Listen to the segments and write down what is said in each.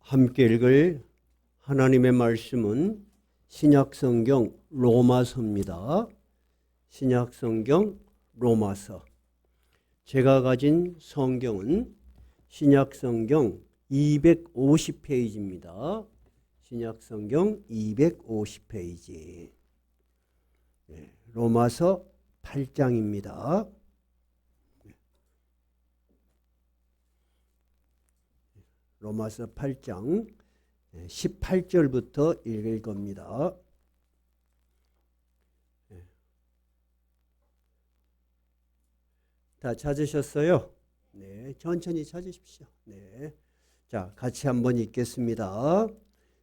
함께 읽을 하나님의 말씀은 신약성경 로마서입니다. 신약성경 로마서. 제가 가진 성경은 신약성경 250페이지입니다. 신약성경 250페이지. 로마서 8장입니다. 로마서 8장 18절부터 읽을 겁니다. 다 찾으셨어요? 네, 천천히 찾으십시오. 네. 자, 같이 한번 읽겠습니다.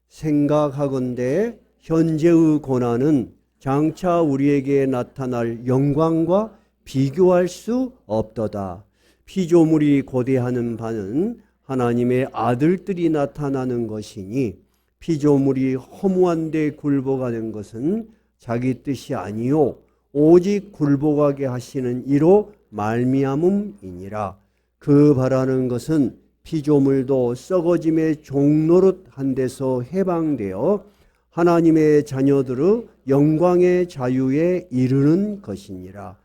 생각하건대 현재의 고난은 장차 우리에게 나타날 영광과 비교할 수 없도다. 피조물이 고대하는 바는 하나님의 아들들이 나타나는 것이니 피조물이 허무한 데 굴복하는 것은 자기 뜻이 아니요 오직 굴복하게 하시는 이로 말미암음이니라. 그 바라는 것은 피조물도 썩어짐의 종노릇 한 데서 해방되어 하나님의 자녀들의 영광의 자유에 이르는 것이니라.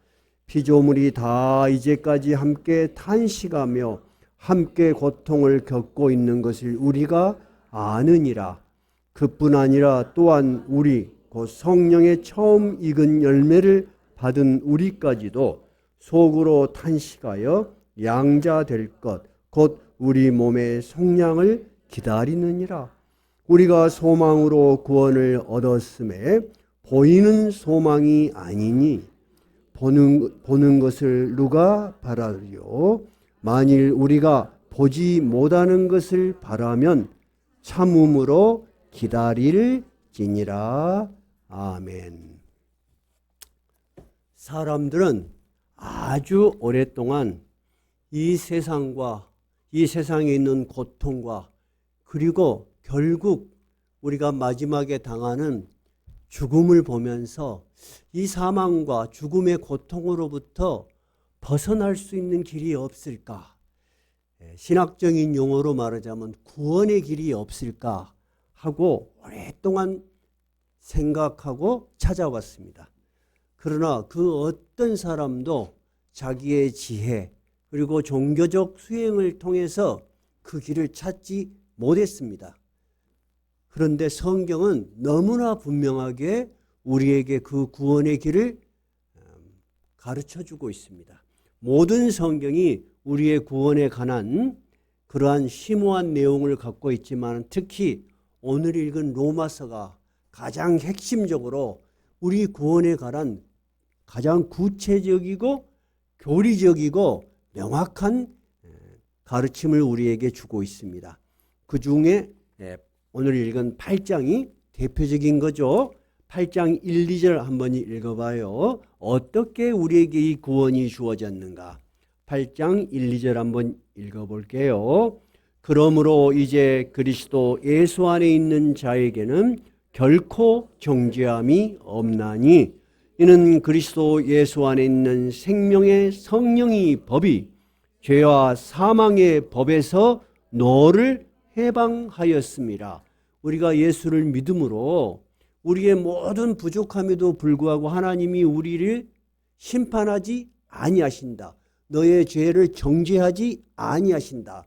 피조물이 다 이제까지 함께 탄식하며 함께 고통을 겪고 있는 것을 우리가 아느니라. 그뿐 아니라 또한 우리 곧 성령의 처음 익은 열매를 받은 우리까지도 속으로 탄식하여 양자 될 것 곧 우리 몸의 속량을 기다리느니라. 우리가 소망으로 구원을 얻었음에 보이는 소망이 아니니 보는 것을 누가 바라리요? 만일 우리가 보지 못하는 것을 바라면 참음으로 기다릴지니라. 아멘. 사람들은 아주 오랫동안 이 세상과 이 세상에 있는 고통과 그리고 결국 우리가 마지막에 당하는 죽음을 보면서 이 사망과 죽음의 고통으로부터 벗어날 수 있는 길이 없을까? 신학적인 용어로 말하자면 구원의 길이 없을까 하고 오랫동안 생각하고 찾아왔습니다. 그러나 그 어떤 사람도 자기의 지혜 그리고 종교적 수행을 통해서 그 길을 찾지 못했습니다. 그런데 성경은 너무나 분명하게 우리에게 그 구원의 길을 가르쳐주고 있습니다. 모든 성경이 우리의 구원에 관한 그러한 심오한 내용을 갖고 있지만 특히 오늘 읽은 로마서가 가장 핵심적으로 우리 구원에 관한 가장 구체적이고 교리적이고 명확한 가르침을 우리에게 주고 있습니다. 그 중에 오늘 읽은 8장이 대표적인 거죠. 8장 1, 2절 한번 읽어봐요. 어떻게 우리에게 이 구원이 주어졌는가? 8장 1, 2절 한번 읽어볼게요. 그러므로 이제 그리스도 예수 안에 있는 자에게는 결코 정죄함이 없나니 이는 그리스도 예수 안에 있는 생명의 성령의 법이 죄와 사망의 법에서 너를 해방하였습니다. 우리가 예수를 믿음으로 우리의 모든 부족함에도 불구하고 하나님이 우리를 심판하지 아니하신다. 너의 죄를 정죄하지 아니하신다.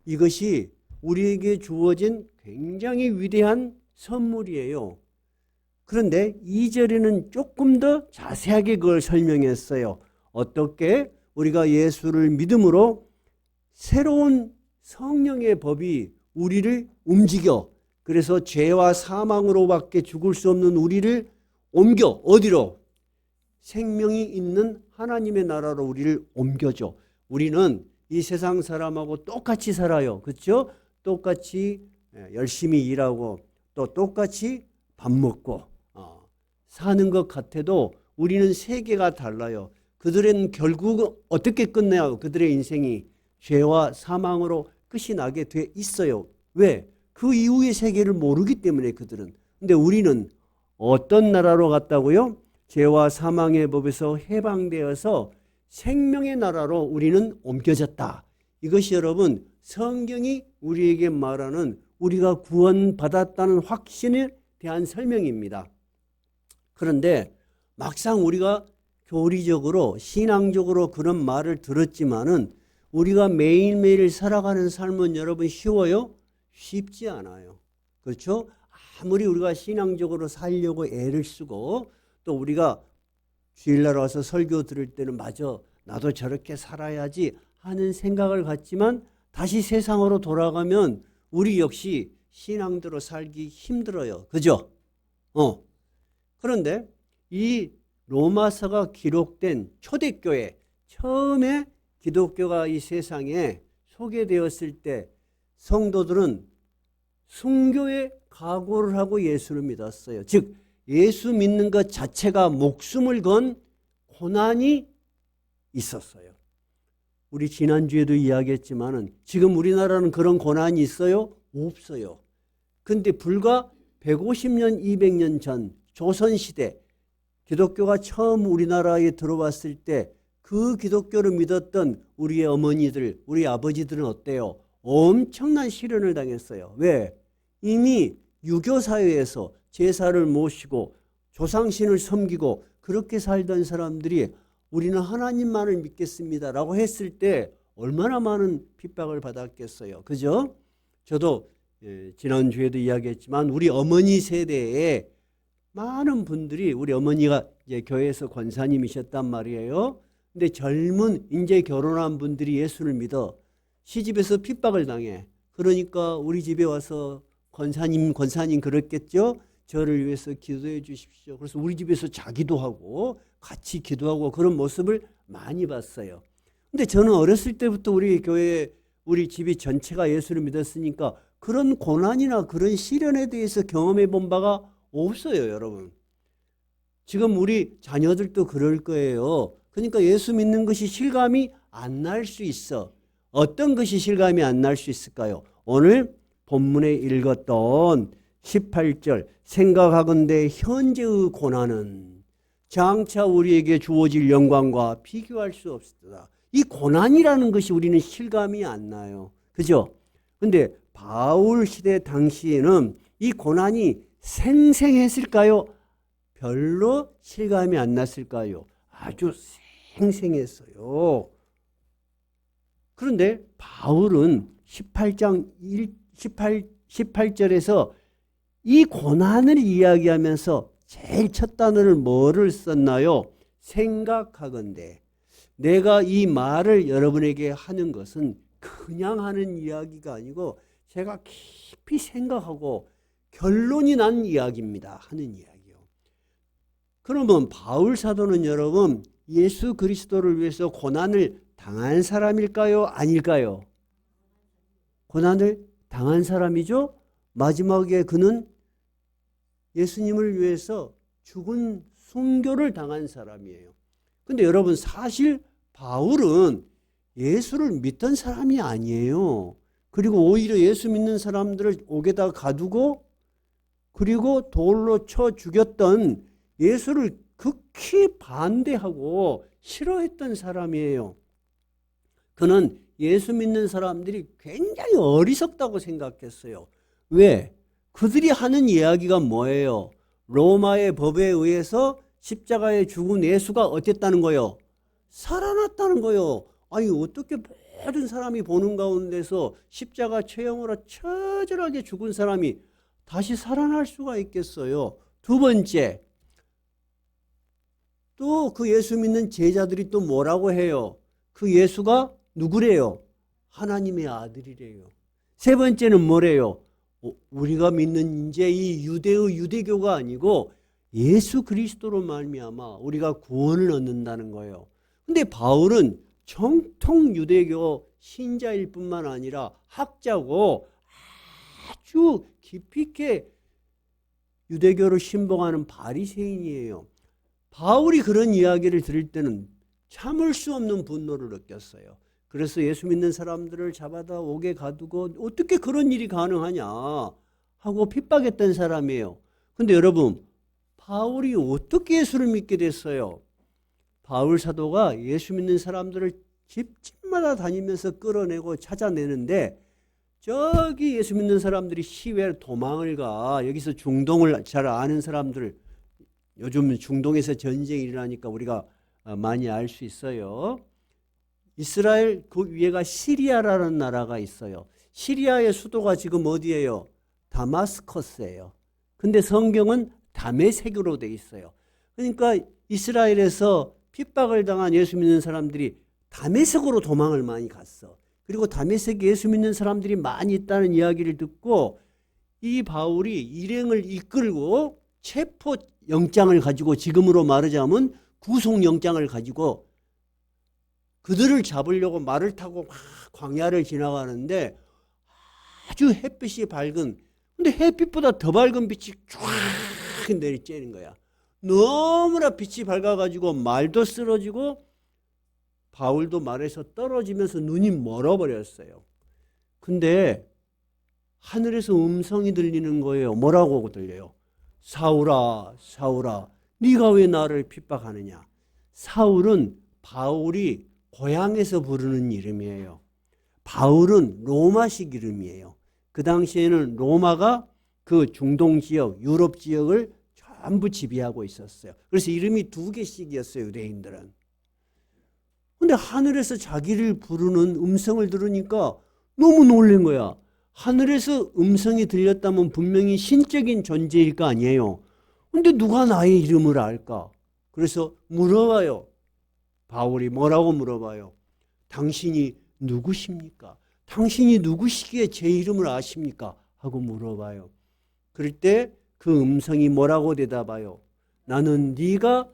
이것이 우리에게 주어진 굉장히 위대한 선물이에요. 그런데 2절에는 조금 더 자세하게 그걸 설명했어요. 어떻게 우리가 예수를 믿음으로 새로운 성령의 법이 우리를 움직여 그래서 죄와 사망으로밖에 죽을 수 없는 우리를 옮겨 어디로? 생명이 있는 하나님의 나라로 우리를 옮겨줘. 우리는 이 세상 사람하고 똑같이 살아요. 그렇죠? 똑같이 열심히 일하고 또 똑같이 밥 먹고 사는 것 같아도 우리는 세계가 달라요. 그들은 결국 어떻게 끝내요? 그들의 인생이 죄와 사망으로 끝이 나게 돼 있어요. 왜? 그 이후의 세계를 모르기 때문에 그들은. 근데 우리는 어떤 나라로 갔다고요? 죄와 사망의 법에서 해방되어서 생명의 나라로 우리는 옮겨졌다. 이것이 여러분 성경이 우리에게 말하는 우리가 구원받았다는 확신에 대한 설명입니다. 그런데 막상 우리가 교리적으로 신앙적으로 그런 말을 들었지만은 우리가 매일매일 살아가는 삶은 여러분 쉬워요? 쉽지 않아요. 그렇죠? 아무리 우리가 신앙적으로 살려고 애를 쓰고 또 우리가 주일날 와서 설교 들을 때는 맞아 나도 저렇게 살아야지 하는 생각을 갖지만 다시 세상으로 돌아가면 우리 역시 신앙대로 살기 힘들어요. 그죠? 그런데 이 로마서가 기록된 초대교회 처음에 기독교가 이 세상에 소개되었을 때 성도들은 순교의 각오를 하고 예수를 믿었어요. 즉 예수 믿는 것 자체가 목숨을 건 고난이 있었어요. 우리 지난주에도 이야기했지만은 지금 우리나라는 그런 고난이 있어요? 없어요. 근데 불과 150년, 200년 전 조선시대 기독교가 처음 우리나라에 들어왔을 때 그 기독교를 믿었던 우리의 어머니들, 우리 아버지들은 어때요? 엄청난 시련을 당했어요. 왜? 이미 유교사회에서 제사를 모시고 조상신을 섬기고 그렇게 살던 사람들이 우리는 하나님만을 믿겠습니다라고 했을 때 얼마나 많은 핍박을 받았겠어요. 그죠? 저도 지난주에도 이야기했지만 우리 어머니 세대에 많은 분들이 우리 어머니가 이제 교회에서 권사님이셨단 말이에요. 근데 젊은 이제 결혼한 분들이 예수를 믿어 시집에서 핍박을 당해. 그러니까 우리 집에 와서 권사님 그랬겠죠? 저를 위해서 기도해 주십시오. 그래서 우리 집에서 자기도 하고 같이 기도하고 그런 모습을 많이 봤어요. 근데 저는 어렸을 때부터 우리 교회, 우리 집이 전체가 예수를 믿었으니까 그런 고난이나 그런 시련에 대해서 경험해 본 바가 없어요, 여러분. 지금 우리 자녀들도 그럴 거예요. 그러니까 예수 믿는 것이 실감이 안 날 수 있어. 어떤 것이 실감이 안 날 수 있을까요? 오늘 본문에 읽었던 18절 생각하건대 현재의 고난은 장차 우리에게 주어질 영광과 비교할 수 없다. 이 고난이라는 것이 우리는 실감이 안 나요. 그죠? 근데 바울 시대 당시에는 이 고난이 생생했을까요? 별로 실감이 안 났을까요? 아주 생생했어요. 그런데 바울은 18절에서 이 고난을 이야기하면서 제일 첫 단어를 뭐를 썼나요? 생각하건대. 내가 이 말을 여러분에게 하는 것은 그냥 하는 이야기가 아니고 제가 깊이 생각하고 결론이 난 이야기입니다. 하는 이야기요. 그러면 바울 사도는 여러분 예수 그리스도를 위해서 고난을 당한 사람일까요? 아닐까요? 고난을 당한 사람이죠. 마지막에 그는 예수님을 위해서 죽은 순교를 당한 사람이에요. 근데 여러분 사실 바울은 예수를 믿던 사람이 아니에요. 그리고 오히려 예수 믿는 사람들을 옥에다 가두고 그리고 돌로 쳐 죽였던 예수를 극히 반대하고 싫어했던 사람이에요. 그는 예수 믿는 사람들이 굉장히 어리석다고 생각했어요. 왜? 그들이 하는 이야기가 뭐예요? 로마의 법에 의해서 십자가에 죽은 예수가 어땠다는 거예요? 살아났다는 거예요. 아니 어떻게 모든 사람이 보는 가운데서 십자가 처형으로 처절하게 죽은 사람이 다시 살아날 수가 있겠어요? 두 번째, 또 그 예수 믿는 제자들이 또 뭐라고 해요? 그 예수가 누구래요? 하나님의 아들이래요. 세 번째는 뭐래요? 우리가 믿는 이제 이 유대의 유대교가 아니고 예수 그리스도로 말미암아 우리가 구원을 얻는다는 거예요. 근데 바울은 정통 유대교 신자일 뿐만 아니라 학자고 아주 깊이 있게 유대교를 신봉하는 바리새인이에요. 바울이 그런 이야기를 들을 때는 참을 수 없는 분노를 느꼈어요. 그래서 예수 믿는 사람들을 잡아다 옥에 가두고 어떻게 그런 일이 가능하냐 하고 핍박했던 사람이에요. 근데 여러분 바울이 어떻게 예수를 믿게 됐어요? 바울 사도가 예수 믿는 사람들을 집집마다 다니면서 끌어내고 찾아내는데 저기 예수 믿는 사람들이 시외로 도망을 가. 여기서 중동을 잘 아는 사람들, 요즘 중동에서 전쟁이 일어나니까 우리가 많이 알 수 있어요. 이스라엘 그 위에가 시리아라는 나라가 있어요. 시리아의 수도가 지금 어디예요? 다마스커스예요. 근데 성경은 다메섹으로 돼 있어요. 그러니까 이스라엘에서 핍박을 당한 예수 믿는 사람들이 다메섹으로 도망을 많이 갔어. 그리고 다메섹에 예수 믿는 사람들이 많이 있다는 이야기를 듣고 이 바울이 일행을 이끌고 체포 영장을 가지고, 지금으로 말하자면 구속 영장을 가지고 그들을 잡으려고 말을 타고 막 광야를 지나가는데 아주 햇빛이 밝은, 근데 햇빛보다 더 밝은 빛이 쫙 내리쬐는 거야. 너무나 빛이 밝아가지고 말도 쓰러지고 바울도 말에서 떨어지면서 눈이 멀어버렸어요. 근데 하늘에서 음성이 들리는 거예요. 뭐라고 들려요? 사울아, 사울아, 네가 왜 나를 핍박하느냐? 사울은 바울이 고향에서 부르는 이름이에요. 바울은 로마식 이름이에요. 그 당시에는 로마가 그 중동 지역, 유럽 지역을 전부 지배하고 있었어요. 그래서 이름이 2개씩이었어요, 유대인들은. 근데 하늘에서 자기를 부르는 음성을 들으니까 너무 놀란 거야. 하늘에서 음성이 들렸다면 분명히 신적인 존재일 거 아니에요. 근데 누가 나의 이름을 알까? 그래서 물어봐요. 바울이 뭐라고 물어봐요? 당신이 누구십니까? 당신이 누구시기에 제 이름을 아십니까? 하고 물어봐요. 그럴 때 그 음성이 뭐라고 대답해요? 나는 네가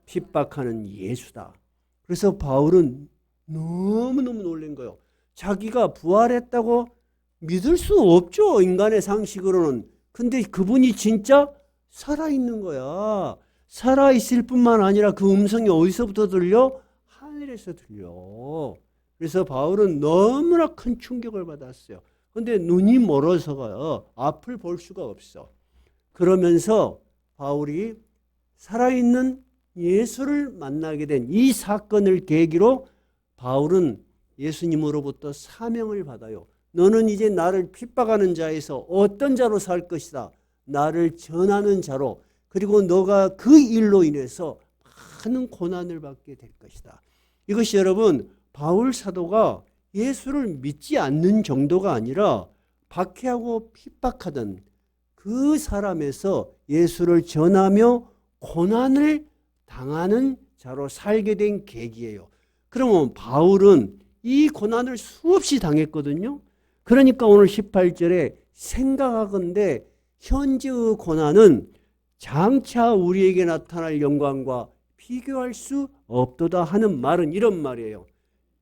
핍박하는 예수다. 그래서 바울은 너무너무 놀란 거예요. 자기가 부활했다고 믿을 수 없죠, 인간의 상식으로는. 근데 그분이 진짜 살아있는 거야. 살아있을 뿐만 아니라 그 음성이 어디서부터 들려? 하늘에서 들려. 그래서 바울은 너무나 큰 충격을 받았어요. 근데 눈이 멀어서가요, 앞을 볼 수가 없어. 그러면서 바울이 살아있는 예수를 만나게 된 이 사건을 계기로 바울은 예수님으로부터 사명을 받아요. 너는 이제 나를 핍박하는 자에서 어떤 자로 살 것이다. 나를 전하는 자로. 그리고 너가 그 일로 인해서 많은 고난을 받게 될 것이다. 이것이 여러분, 바울 사도가 예수를 믿지 않는 정도가 아니라 박해하고 핍박하던 그 사람에서 예수를 전하며 고난을 당하는 자로 살게 된 계기예요. 그러면 바울은 이 고난을 수없이 당했거든요. 그러니까 오늘 18절에 생각하건대 현재의 고난은 장차 우리에게 나타날 영광과 비교할 수 없도다 하는 말은 이런 말이에요.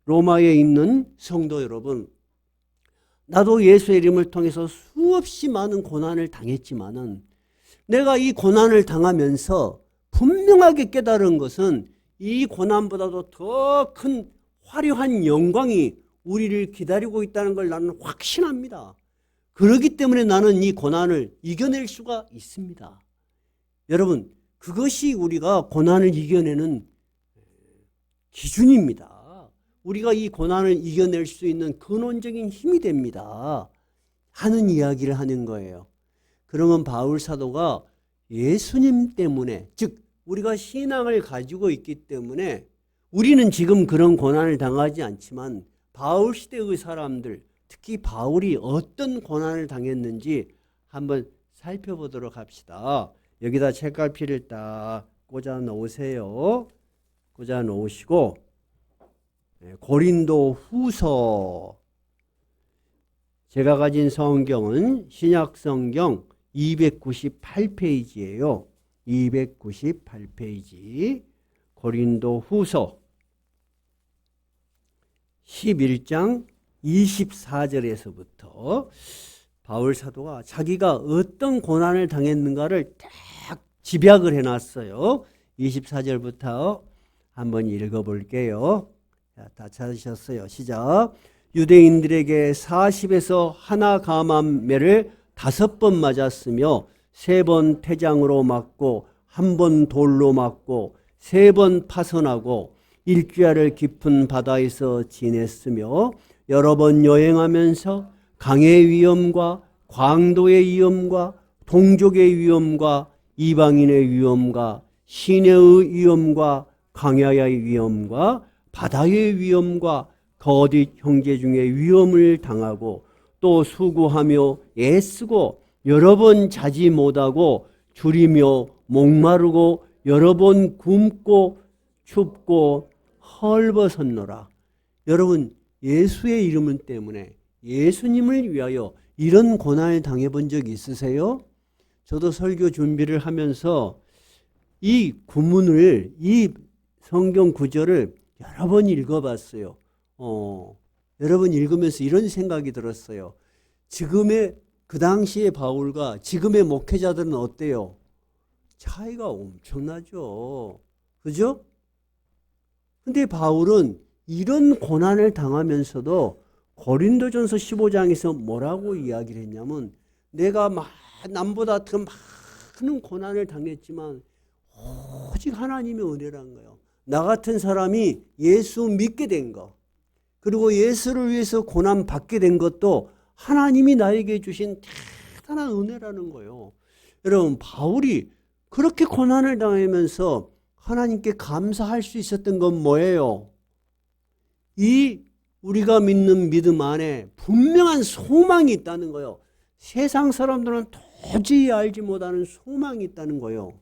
로마에 있는 성도 여러분, 나도 예수의 이름을 통해서 수없이 많은 고난을 당했지만은 내가 이 고난을 당하면서 분명하게 깨달은 것은 이 고난보다도 더 큰 화려한 영광이 우리를 기다리고 있다는 걸 나는 확신합니다. 그렇기 때문에 나는 이 고난을 이겨낼 수가 있습니다. 여러분, 그것이 우리가 고난을 이겨내는 기준입니다. 우리가 이 고난을 이겨낼 수 있는 근원적인 힘이 됩니다 하는 이야기를 하는 거예요. 그러면 바울 사도가 예수님 때문에, 즉 우리가 신앙을 가지고 있기 때문에 우리는 지금 그런 고난을 당하지 않지만 바울 시대의 사람들, 특히 바울이 어떤 고난을 당했는지 한번 살펴보도록 합시다. 여기다 책갈피를 딱 꽂아 놓으세요. 꽂아 놓으시고 고린도 후서, 제가 가진 성경은 신약 성경 298페이지예요. 298페이지 고린도 후서 11장 24절에서부터 바울 사도가 자기가 어떤 고난을 당했는가를 딱 집약을 해놨어요. 24절부터 한번 읽어볼게요. 자, 다 찾으셨어요. 시작. 유대인들에게 40에서 하나 감한 매를 5번 맞았으며 3번 태장으로 맞고 1번 돌로 맞고 3번 파선하고 일주야를 깊은 바다에서 지냈으며 여러 번 여행하면서 강의 위험과 광도의 위험과 동족의 위험과 이방인의 위험과 시내의 위험과 광야의 위험과 바다의 위험과 거짓 형제 중에 위험을 당하고 또 수고하며 애쓰고 여러 번 자지 못하고 줄이며 목마르고 여러 번 굶고 춥고 헐벗었노라. 여러분, 예수의 이름 때문에 예수님을 위하여 이런 고난을 당해본 적 있으세요? 저도 설교 준비를 하면서 이 구문을, 이 성경 구절을 여러 번 읽어봤어요. 여러 번 읽으면서 이런 생각이 들었어요. 지금의 그 당시의 바울과 지금의 목회자들은 어때요? 차이가 엄청나죠. 그죠? 근데 바울은 이런 고난을 당하면서도 고린도전서 15장에서 뭐라고 이야기를 했냐면 내가 남보다 더 많은 고난을 당했지만 오직 하나님의 은혜란 거예요. 나 같은 사람이 예수 믿게 된 거, 그리고 예수를 위해서 고난 받게 된 것도 하나님이 나에게 주신 대단한 은혜라는 거예요. 여러분, 바울이 그렇게 고난을 당하면서 하나님께 감사할 수 있었던 건 뭐예요? 이 우리가 믿는 믿음 안에 분명한 소망이 있다는 거예요. 세상 사람들은 도저히 알지 못하는 소망이 있다는 거예요.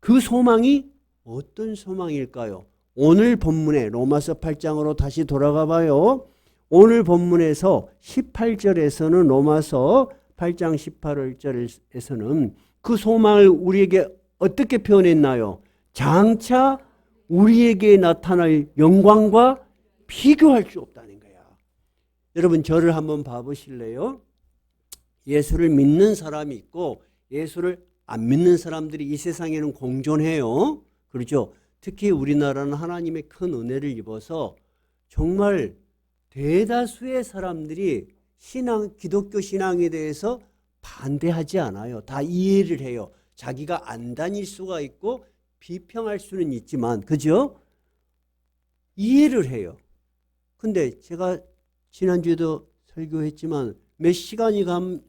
그 소망이 어떤 소망일까요? 오늘 본문에 로마서 8장으로 다시 돌아가 봐요. 오늘 본문에서 18절에서는 로마서 8장 18절에서는 그 소망을 우리에게 어떻게 표현했나요? 장차 우리에게 나타날 영광과 비교할 수 없다는 거야. 여러분, 저를 한번 봐보실래요? 예수를 믿는 사람이 있고 예수를 안 믿는 사람들이 이 세상에는 공존해요. 그렇죠? 특히 우리나라는 하나님의 큰 은혜를 입어서 정말 대다수의 사람들이 기독교 신앙에 대해서 반대하지 않아요. 다 이해를 해요. 자기가 안 다닐 수가 있고 비평할 수는 있지만, 그죠? 이해를 해요. 근데 제가 지난주에도 설교했지만 몇 시간이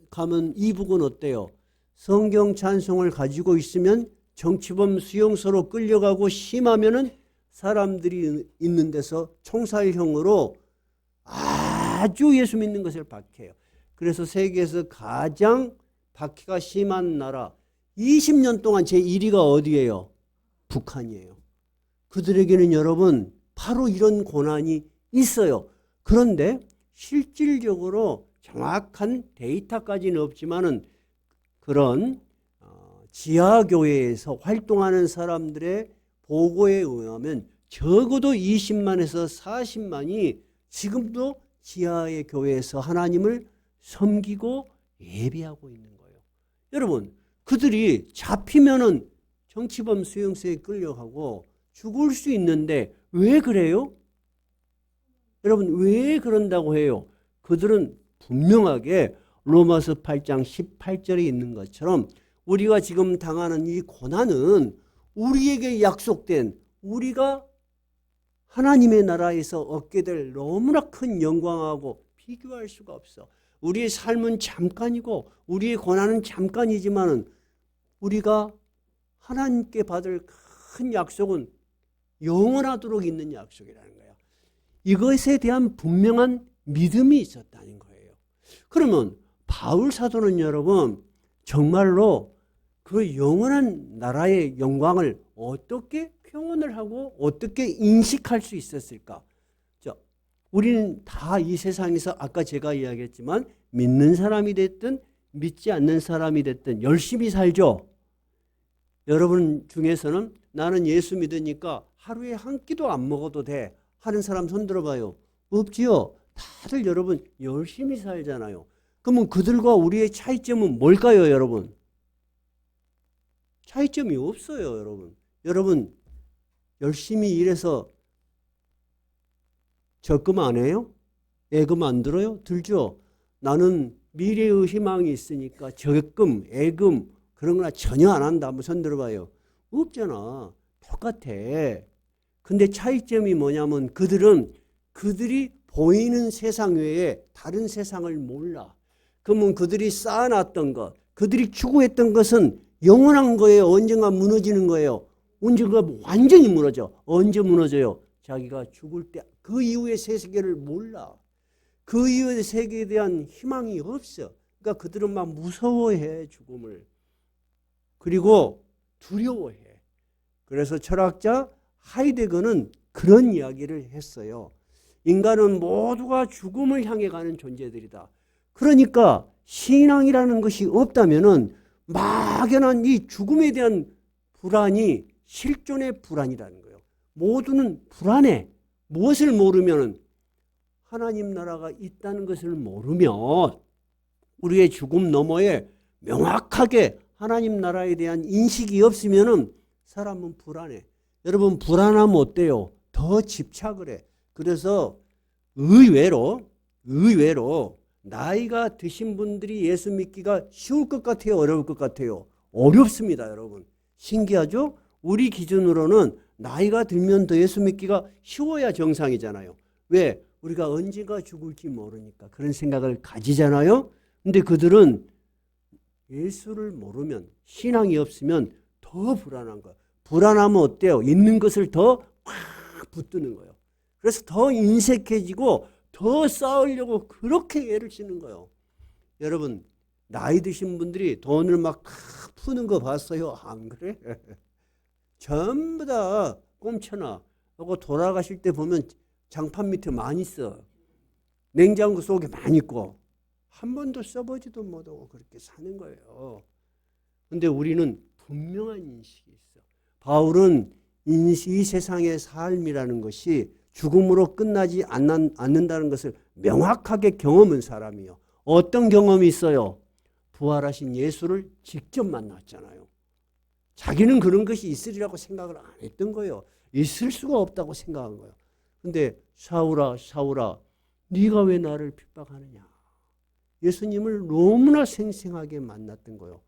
가면 이북은 어때요? 성경 찬송을 가지고 있으면 정치범 수용소로 끌려가고 심하면은 사람들이 있는 데서 총살형으로 아주 예수 믿는 것을 박해요. 그래서 세계에서 가장 박해가 심한 나라 20년 동안 제1위가 어디예요? 북한이에요. 그들에게는 여러분 바로 이런 고난이 있어요. 그런데 실질적으로 정확한 데이터까지는 없지만은 그런 지하교회에서 활동하는 사람들의 보고에 의하면 적어도 20만에서 40만이 지금도 지하의 교회에서 하나님을 섬기고 예배하고 있는 거예요. 여러분, 그들이 잡히면은 정치범 수용소에 끌려가고 죽을 수 있는데 왜 그래요? 여러분, 왜 그런다고 해요? 그들은 분명하게 로마서 8장 18절에 있는 것처럼 우리가 지금 당하는 이 고난은 우리에게 약속된 우리가 하나님의 나라에서 얻게 될 너무나 큰 영광하고 비교할 수가 없어. 우리의 삶은 잠깐이고 우리의 고난은 잠깐이지만 우리가 하나님께 받을 큰 약속은 영원하도록 있는 약속이라는 거예요. 이것에 대한 분명한 믿음이 있었다는 거예요. 그러면 바울 사도는 여러분 정말로 그 영원한 나라의 영광을 어떻게 표현을 하고 어떻게 인식할 수 있었을까? 우리는 다 이 세상에서 아까 제가 이야기했지만 믿는 사람이 됐든 믿지 않는 사람이 됐든 열심히 살죠. 여러분 중에서는 나는 예수 믿으니까 하루에 한 끼도 안 먹어도 돼 하는 사람 손 들어봐요. 없지요. 다들 여러분 열심히 살잖아요. 그러면 그들과 우리의 차이점은 뭘까요, 여러분? 차이점이 없어요, 여러분. 여러분 열심히 일해서 적금 안 해요? 예금 안 들어요? 들죠? 나는 미래의 희망이 있으니까 적금, 예금 그런 거나 전혀 안 한다. 한번 손 들어봐요. 없잖아. 똑같아. 근데 차이점이 뭐냐면 그들이 보이는 세상 외에 다른 세상을 몰라. 그러면 그들이 쌓아놨던 것, 그들이 추구했던 것은 영원한 거예요? 언젠가 무너지는 거예요? 언젠가 완전히 무너져. 언제 무너져요? 자기가 죽을 때 그 이후의 세계를 몰라. 그 이후의 세계에 대한 희망이 없어. 그러니까 그들은 막 무서워해, 죽음을. 그리고 두려워해. 그래서 철학자 하이데거는 그런 이야기를 했어요. 인간은 모두가 죽음을 향해 가는 존재들이다. 그러니까 신앙이라는 것이 없다면은 막연한 이 죽음에 대한 불안이 실존의 불안이라는 거예요. 모두는 불안해. 무엇을 모르면은 하나님 나라가 있다는 것을 모르면 우리의 죽음 너머에 명확하게 하나님 나라에 대한 인식이 없으면은 사람은 불안해. 여러분 불안하면 어때요? 더 집착을 해. 그래서 의외로 나이가 드신 분들이 예수 믿기가 쉬울 것 같아요? 어려울 것 같아요? 어렵습니다, 여러분. 신기하죠? 우리 기준으로는 나이가 들면 더 예수 믿기가 쉬워야 정상이잖아요. 왜? 우리가 언제가 죽을지 모르니까 그런 생각을 가지잖아요. 근데 그들은 예수를 모르면, 신앙이 없으면 더 불안한 거예요. 불안하면 어때요? 있는 것을 더 확 붙드는 거예요. 그래서 더 인색해지고 더 싸우려고 그렇게 애를 쓰는 거예요. 여러분 나이 드신 분들이 돈을 막 푸는 거 봤어요? 안 그래? 전부 다 꼼쳐놔. 하고 돌아가실 때 보면 장판 밑에 많이 써. 냉장고 속에 많이 있고 한 번도 써보지도 못하고 그렇게 사는 거예요. 근데 우리는 분명한 인식이 있어. 바울은 이 세상의 삶이라는 것이 죽음으로 끝나지 않는다는 것을 명확하게 경험한 사람이요. 어떤 경험이 있어요? 부활하신 예수를 직접 만났잖아요. 자기는 그런 것이 있으리라고 생각을 안 했던 거예요. 있을 수가 없다고 생각한 거예요. 근데 사울아 네가 왜 나를 핍박하느냐. 예수님을 너무나 생생하게 만났던 거예요.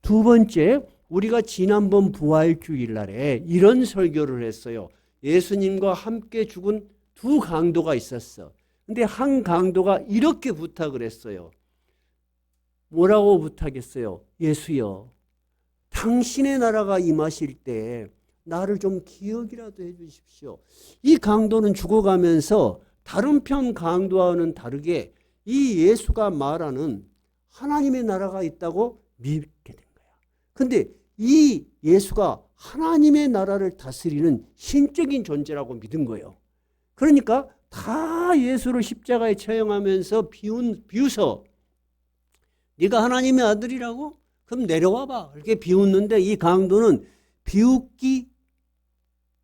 두 번째, 우리가 지난번 부활주일날에 이런 설교를 했어요. 예수님과 함께 죽은 두 강도가 있었어. 근데 한 강도가 이렇게 부탁을 했어요. 뭐라고 부탁했어요? 예수여, 당신의 나라가 임하실 때 나를 좀 기억이라도 해 주십시오. 이 강도는 죽어가면서 다른 편 강도와는 다르게 이 예수가 말하는 하나님의 나라가 있다고 믿게 된 거야. 근데 이 예수가 하나님의 나라를 다스리는 신적인 존재라고 믿은 거예요. 그러니까 다 예수를 십자가에 처형하면서 비웃어. 네가 하나님의 아들이라고? 그럼 내려와 봐. 이렇게 비웃는데 이 강도는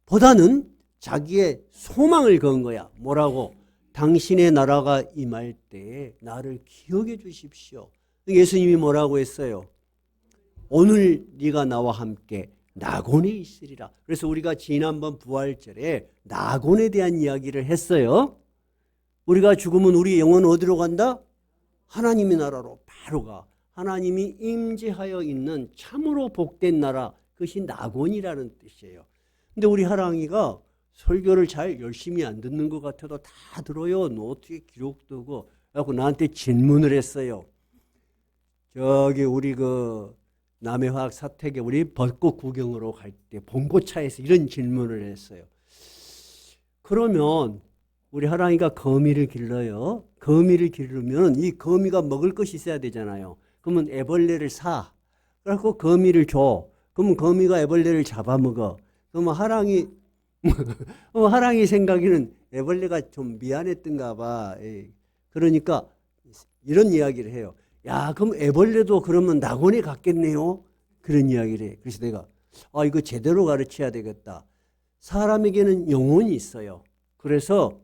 비웃기보다는 자기의 소망을 건 거야. 뭐라고? 당신의 나라가 임할 때 나를 기억해 주십시오. 예수님이 뭐라고 했어요? 오늘 네가 나와 함께 낙원에 있으리라. 그래서 우리가 지난번 부활절에 낙원에 대한 이야기를 했어요. 우리가 죽으면 우리 영혼 어디로 간다? 하나님의 나라로 바로 가. 하나님이 임재하여 있는 참으로 복된 나라, 그것이 낙원이라는 뜻이에요. 근데 우리 하랑이가 설교를 잘 열심히 안 듣는 것 같아도 다 들어요. 노트에 기록도 하고. 그래서 나한테 질문을 했어요. 저기 우리 남해화학 사택에 우리 벚꽃 구경으로 갈 때 봉고차에서 이런 질문을 했어요. 그러면 우리 하랑이가 거미를 길러요. 거미를 기르면 이 거미가 먹을 것이 있어야 되잖아요. 그러면 애벌레를 사. 그래서 거미를 줘. 그러면 거미가 애벌레를 잡아먹어. 그러면 하랑이 생각에는 애벌레가 좀 미안했던가 봐. 그러니까 이런 이야기를 해요. 야, 그럼 애벌레도 그러면 낙원에 갔겠네요. 그런 이야기를 해. 그래서 내가 이거 제대로 가르쳐야 되겠다. 사람에게는 영혼이 있어요. 그래서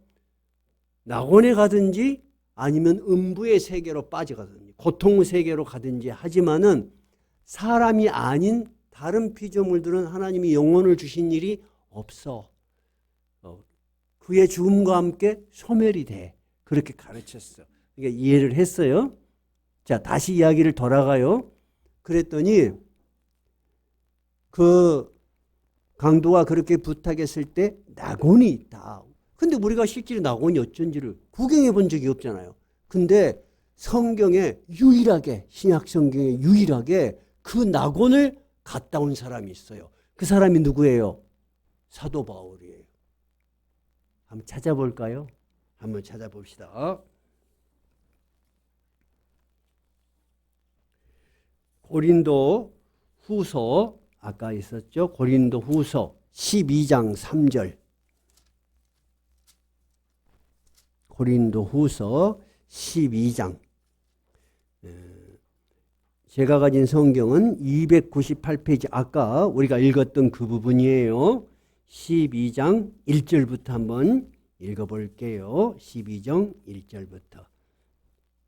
낙원에 가든지 아니면 음부의 세계로 빠져가든지 고통의 세계로 가든지 하지만은 사람이 아닌 다른 피조물들은 하나님이 영혼을 주신 일이 없어. 그의 죽음과 함께 소멸이 돼. 그렇게 가르쳤어. 그러니까 이해를 했어요. 자, 다시 이야기를 돌아가요. 그랬더니 그 강도가 그렇게 부탁했을 때 낙원이 있다. 근데 우리가 실제로 낙원이 어쩐지를 구경해 본 적이 없잖아요. 근데 성경에 유일하게, 신약 성경에 유일하게 그 낙원을 갔다 온 사람이 있어요. 그 사람이 누구예요? 사도 바울이에요. 한번 찾아볼까요? 한번 찾아봅시다. 고린도 후서, 아까 있었죠? 고린도 후서 12장 3절. 고린도 후서 12장. 제가 가진 성경은 298페이지, 아까 우리가 읽었던 그 부분이에요. 12장 1절부터 한번 읽어볼게요. 12장 1절부터.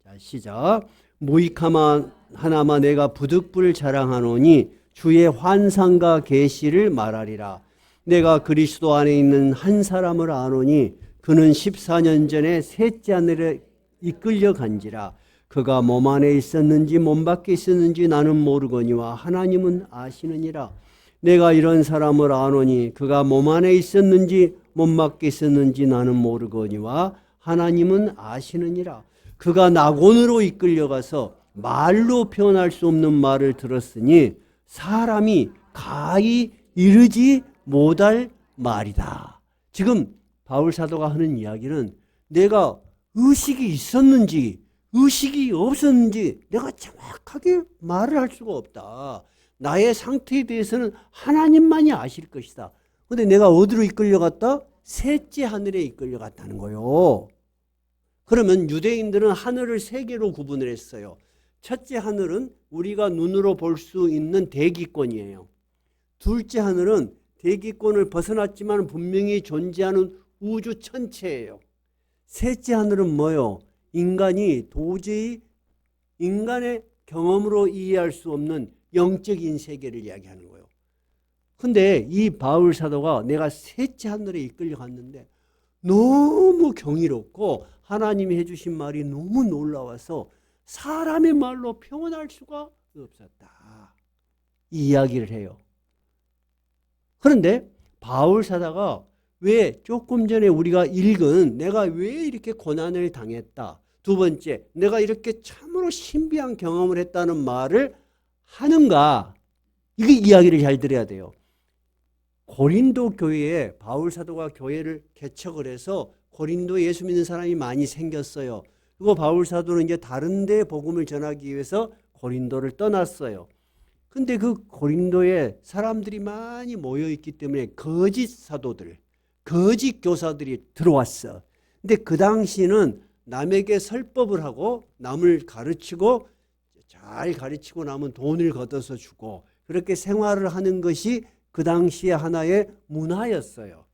자, 시작. 모익하마 하나마 내가 부득불 자랑하노니 주의 환상과 계시를 말하리라. 내가 그리스도 안에 있는 한 사람을 아노니 그는 14년 전에 셋째 하늘에 이끌려 간지라. 그가 몸 안에 있었는지 몸 밖에 있었는지 나는 모르거니와 하나님은 아시느니라. 내가 이런 사람을 아노니 그가 몸 안에 있었는지 몸 밖에 있었는지 나는 모르거니와 하나님은 아시느니라. 그가 낙원으로 이끌려가서 말로 표현할 수 없는 말을 들었으니 사람이 가히 이르지 못할 말이다. 지금 바울 사도가 하는 이야기는 내가 의식이 있었는지 의식이 없었는지 내가 정확하게 말을 할 수가 없다. 나의 상태에 대해서는 하나님만이 아실 것이다. 그런데 내가 어디로 이끌려갔다? 셋째 하늘에 이끌려갔다는 거예요. 그러면 유대인들은 하늘을 세 개로 구분을 했어요. 첫째 하늘은 우리가 눈으로 볼 수 있는 대기권이에요. 둘째 하늘은 대기권을 벗어났지만 분명히 존재하는 우주 천체예요. 셋째 하늘은 뭐예요? 인간이 도저히 인간의 경험으로 이해할 수 없는 영적인 세계를 이야기하는 거예요. 근데 이 바울 사도가 내가 셋째 하늘에 이끌려 갔는데 너무 경이롭고 하나님이 해주신 말이 너무 놀라워서 사람의 말로 표현할 수가 없었다. 이 이야기를 해요. 그런데 바울 사도가 왜 조금 전에 우리가 읽은 내가 왜 이렇게 고난을 당했다. 두 번째, 내가 이렇게 참으로 신비한 경험을 했다는 말을 하는가. 이게 이야기를 잘 들어야 돼요. 고린도 교회에 바울 사도가 교회를 개척을 해서 고린도에 예수 믿는 사람이 많이 생겼어요. 그리고 바울 사도는 이제 다른 데 복음을 전하기 위해서 고린도를 떠났어요. 근데 그 고린도에 사람들이 많이 모여 있기 때문에 거짓 사도들, 거짓 교사들이 들어왔어. 근데 그 당시는 남에게 설법을 하고 남을 가르치고 잘 가르치고 나면 돈을 걷어서 주고 그렇게 생활을 하는 것이 그 당시에 하나의 문화였어요.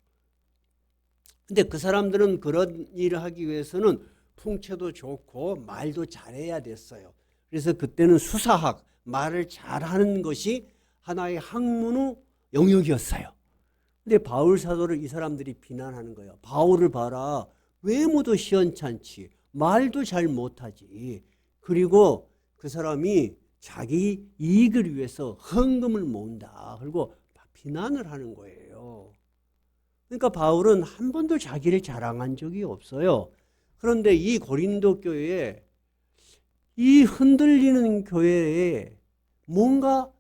근데 그 사람들은 그런 일을 하기 위해서는 풍채도 좋고 말도 잘해야 됐어요. 그래서 그때는 수사학, 말을 잘하는 것이 하나의 학문의 영역이었어요. 근데 바울 사도를 이 사람들이 비난하는 거예요. 바울을 봐라. 외모도 시원찮지. 말도 잘 못하지. 그리고 그 사람이 자기 이익을 위해서 헌금을 모은다. 그리고 비난을 하는 거예요. 그러니까 바울은 한 번도 자기를 자랑한 적이 없어요. 그런데 이 고린도 교회에 이 흔들리는 교회에 뭔가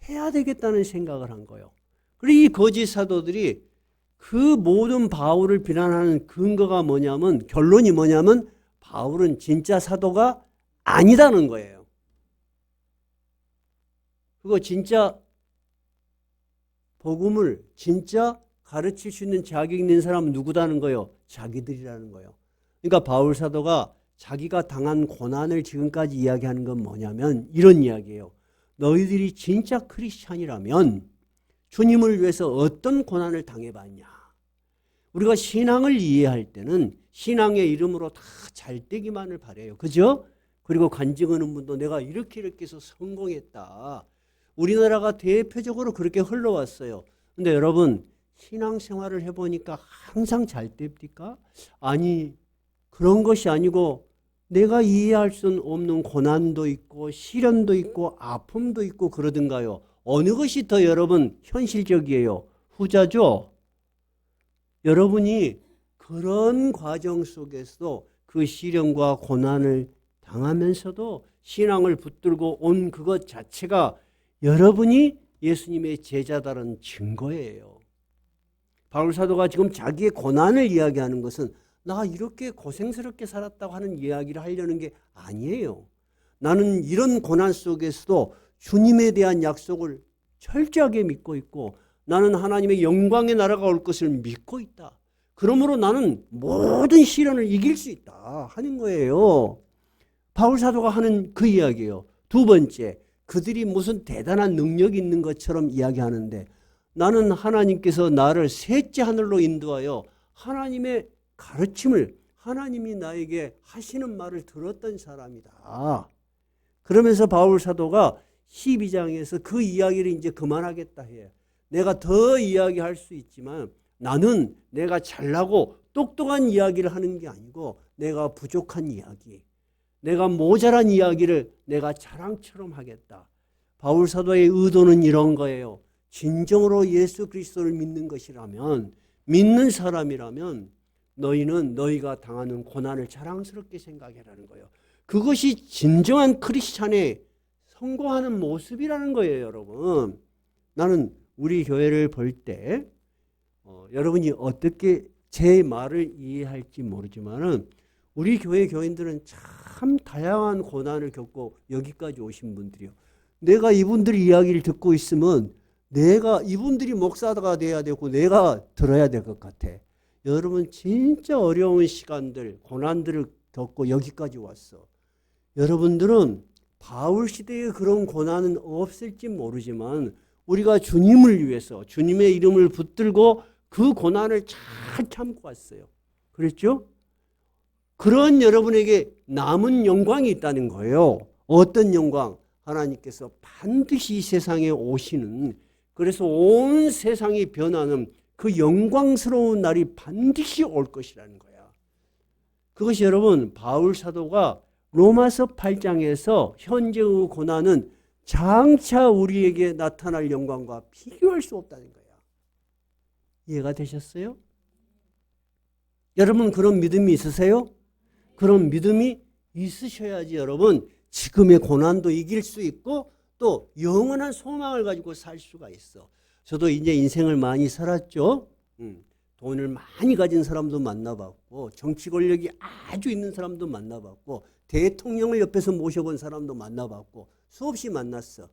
해야 되겠다는 생각을 한 거예요. 그리고 이 거짓 사도들이 그 모든 바울을 비난하는 근거가 뭐냐면 결론이 뭐냐면 바울은 진짜 사도가 아니다는 거예요. 그거 진짜 복음을 진짜 가르칠 수 있는 자격 있는 사람은 누구다는 거예요? 자기들이라는 거예요. 그러니까 바울 사도가 자기가 당한 고난을 지금까지 이야기하는 건 뭐냐면 이런 이야기예요. 너희들이 진짜 크리스찬이라면 주님을 위해서 어떤 고난을 당해봤냐. 우리가 신앙을 이해할 때는 신앙의 이름으로 다 잘되기만을 바라요. 그죠? 그리고 간증하는 분도 내가 이렇게 해서 성공했다. 우리나라가 대표적으로 그렇게 흘러왔어요. 근데 여러분 신앙생활을 해보니까 항상 잘 됩니까? 아니 그런 것이 아니고 내가 이해할 수 없는 고난도 있고 시련도 있고 아픔도 있고 그러던가요? 어느 것이 더 여러분 현실적이에요? 후자죠? 여러분이 그런 과정 속에서도 그 시련과 고난을 당하면서도 신앙을 붙들고 온 그것 자체가 여러분이 예수님의 제자다는 증거예요. 바울 사도가 지금 자기의 고난을 이야기하는 것은 나 이렇게 고생스럽게 살았다고 하는 이야기를 하려는 게 아니에요. 나는 이런 고난 속에서도 주님에 대한 약속을 철저하게 믿고 있고 나는 하나님의 영광의 나라가 올 것을 믿고 있다. 그러므로 나는 모든 시련을 이길 수 있다 하는 거예요. 바울 사도가 하는 그 이야기예요. 두 번째, 그들이 무슨 대단한 능력이 있는 것처럼 이야기하는데 나는 하나님께서 나를 셋째 하늘로 인도하여 하나님의 가르침을 하나님이 나에게 하시는 말을 들었던 사람이다. 그러면서 바울 사도가 12장에서 그 이야기를 이제 그만하겠다 해요. 내가 더 이야기할 수 있지만 나는 내가 잘나고 똑똑한 이야기를 하는 게 아니고 내가 부족한 이야기, 내가 모자란 이야기를 내가 자랑처럼 하겠다. 바울 사도의 의도는 이런 거예요. 진정으로 예수 그리스도를 믿는 것이라면, 믿는 사람이라면 너희는 너희가 당하는 고난을 자랑스럽게 생각해라는 거예요. 그것이 진정한 크리스찬의 성공하는 모습이라는 거예요, 여러분. 나는 우리 교회를 볼 때 여러분이 어떻게 제 말을 이해할지 모르지만은 우리 교회 교인들은 참 다양한 고난을 겪고 여기까지 오신 분들이요. 내가 이분들 이야기를 듣고 있으면 내가 이분들이 목사가 돼야 되고 내가 들어야 될 것 같아. 여러분 진짜 어려운 시간들, 고난들을 겪고 여기까지 왔어. 여러분들은 바울 시대에 그런 고난은 없을지 모르지만 우리가 주님을 위해서 주님의 이름을 붙들고 그 고난을 잘 참고 왔어요. 그랬죠? 그런 여러분에게 남은 영광이 있다는 거예요. 어떤 영광? 하나님께서 반드시 이 세상에 오시는, 그래서 온 세상이 변하는 그 영광스러운 날이 반드시 올 것이라는 거야. 그것이 여러분 바울 사도가 로마서 8장에서 현재의 고난은 장차 우리에게 나타날 영광과 비교할 수 없다는 거야. 이해가 되셨어요? 여러분 그런 믿음이 있으세요? 그런 믿음이 있으셔야지 여러분 지금의 고난도 이길 수 있고 또 영원한 소망을 가지고 살 수가 있어. 저도 이제 인생을 많이 살았죠. 돈을 많이 가진 사람도 만나봤고 정치 권력이 아주 있는 사람도 만나봤고 대통령을 옆에서 모셔본 사람도 만나봤고 수없이 만났어.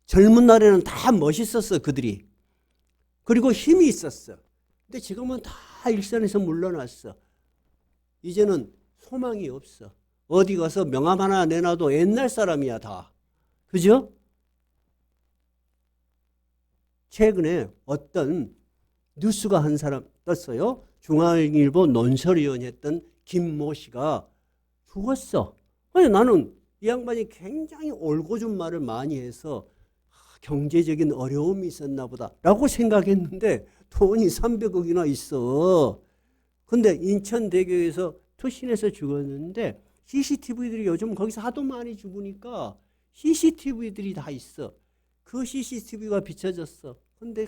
젊은 날에는 다 멋있었어 그들이. 그리고 힘이 있었어. 근데 지금은 다 일선에서 물러났어. 이제는 소망이 없어. 어디 가서 명함 하나 내놔도 옛날 사람이야 다. 그죠? 최근에 어떤 뉴스가 한 사람 떴어요. 중앙일보 논설위원 했던 김모 씨가 죽었어. 아니, 나는 이 양반이 굉장히 올고준 말을 많이 해서 경제적인 어려움이 있었나 보다 라고 생각했는데 돈이 300억이나 있어. 근데 인천대교에서 투신해서 죽었는데 CCTV들이 요즘 거기서 하도 많이 죽으니까 CCTV들이 다 있어. 그 CCTV가 비춰졌어. 근데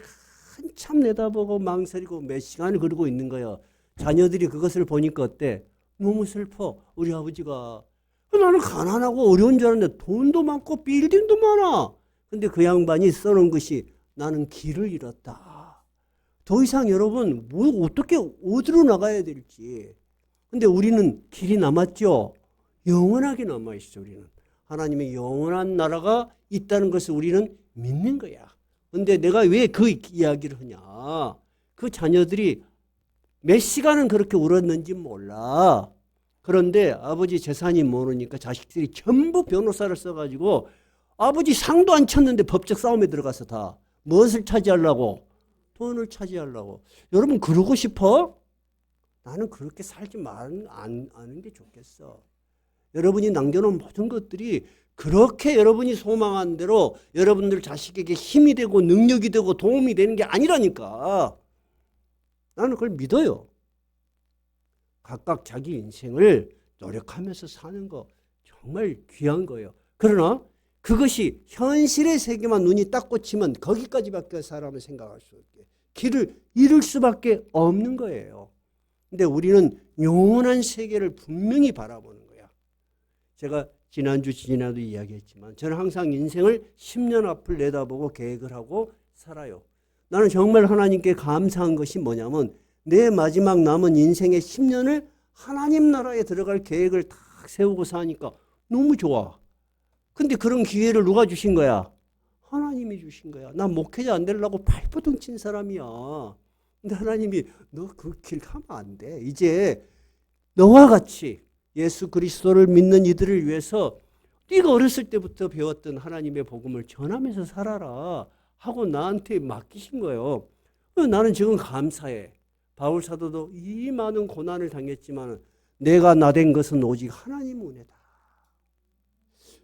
한참 내다보고 망설이고 몇 시간을 그러고 있는 거야. 자녀들이 그것을 보니까 어때? 너무 슬퍼. 우리 아버지가. 나는 가난하고 어려운 줄 알았는데 돈도 많고 빌딩도 많아. 근데 그 양반이 써놓은 것이 나는 길을 잃었다. 더 이상 여러분 어떻게 어디로 나가야 될지. 근데 우리는 길이 남았죠. 영원하게 남아있어. 우리는 하나님의 영원한 나라가 있다는 것을 우리는 믿는 거야. 근데 내가 왜 그 이야기를 하냐. 그 자녀들이 몇 시간은 그렇게 울었는지 몰라. 그런데 아버지 재산이 모르니까 자식들이 전부 변호사를 써가지고 아버지 상도 안 쳤는데 법적 싸움에 들어가서 다 무엇을 차지하려고? 돈을 차지하려고. 여러분 그러고 싶어? 나는 그렇게 살지 않은 게 좋겠어. 여러분이 남겨놓은 모든 것들이 그렇게 여러분이 소망한 대로 여러분들 자식에게 힘이 되고 능력이 되고 도움이 되는 게 아니라니까. 나는 그걸 믿어요. 각각 자기 인생을 노력하면서 사는 거 정말 귀한 거예요. 그러나 그것이 현실의 세계만 눈이 딱 꽂히면 거기까지밖에 사람을 생각할 수 없게 길을 잃을 수밖에 없는 거예요. 근데 우리는 영원한 세계를 분명히 바라보는 거야. 제가 지난주 지난주도 이야기했지만 저는 항상 인생을 10년 앞을 내다보고 계획을 하고 살아요. 나는 정말 하나님께 감사한 것이 뭐냐면 내 마지막 남은 인생의 10년을 하나님 나라에 들어갈 계획을 딱 세우고 사니까 너무 좋아. 근데 그런 기회를 누가 주신 거야? 하나님이 주신 거야. 난 목회자 안 되려고 발버둥 친 사람이야. 근데 하나님이 너 그 길 가면 안 돼. 이제 너와 같이 예수 그리스도를 믿는 이들을 위해서 네가 어렸을 때부터 배웠던 하나님의 복음을 전하면서 살아라 하고 나한테 맡기신 거예요. 나는 지금 감사해. 바울 사도도 이 많은 고난을 당했지만 내가 나된 것은 오직 하나님 은혜다.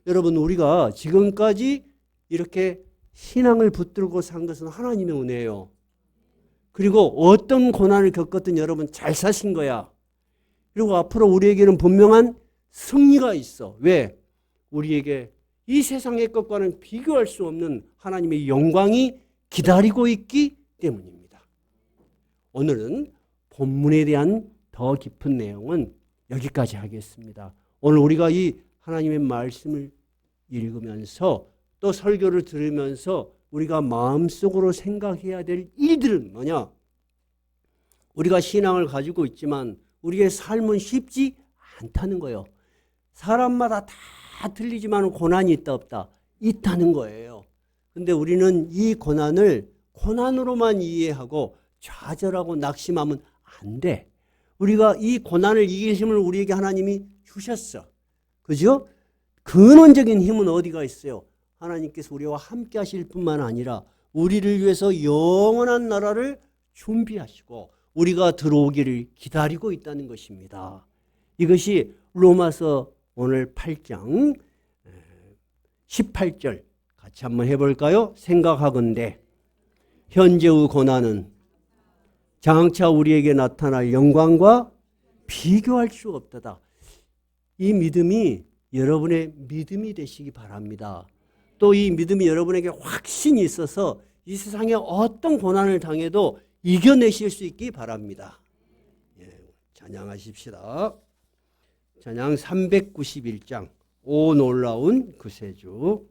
여러분, 우리가 지금까지 이렇게 신앙을 붙들고 산 것은 하나님의 은혜예요. 그리고 어떤 고난을 겪었든 여러분 잘 사신 거야. 그리고 앞으로 우리에게는 분명한 승리가 있어. 왜? 우리에게 이 세상의 것과는 비교할 수 없는 하나님의 영광이 기다리고 있기 때문입니다. 오늘은 본문에 대한 더 깊은 내용은 여기까지 하겠습니다. 오늘 우리가 이 하나님의 말씀을 읽으면서 또 설교를 들으면서 우리가 마음속으로 생각해야 될 일들은 뭐냐? 우리가 신앙을 가지고 있지만 우리의 삶은 쉽지 않다는 거예요. 사람마다 다 틀리지만 고난이 있다 없다? 있다는 거예요. 근데 우리는 이 고난을 고난으로만 이해하고 좌절하고 낙심하면 안 돼. 우리가 이 고난을 이길 힘을 우리에게 하나님이 주셨어. 그죠? 근원적인 힘은 어디가 있어요? 하나님께서 우리와 함께 하실 뿐만 아니라 우리를 위해서 영원한 나라를 준비하시고 우리가 들어오기를 기다리고 있다는 것입니다. 이것이 로마서 오늘 8장 18절 같이 한번 해볼까요? 생각하건대 현재의 고난은 장차 우리에게 나타날 영광과 비교할 수 없다다. 이 믿음이 여러분의 믿음이 되시기 바랍니다. 또 이 믿음이 여러분에게 확신이 있어서 이 세상에 어떤 고난을 당해도 이겨내실 수 있기 바랍니다. 찬양하십시다. 찬양 391장 오 놀라운 구세주.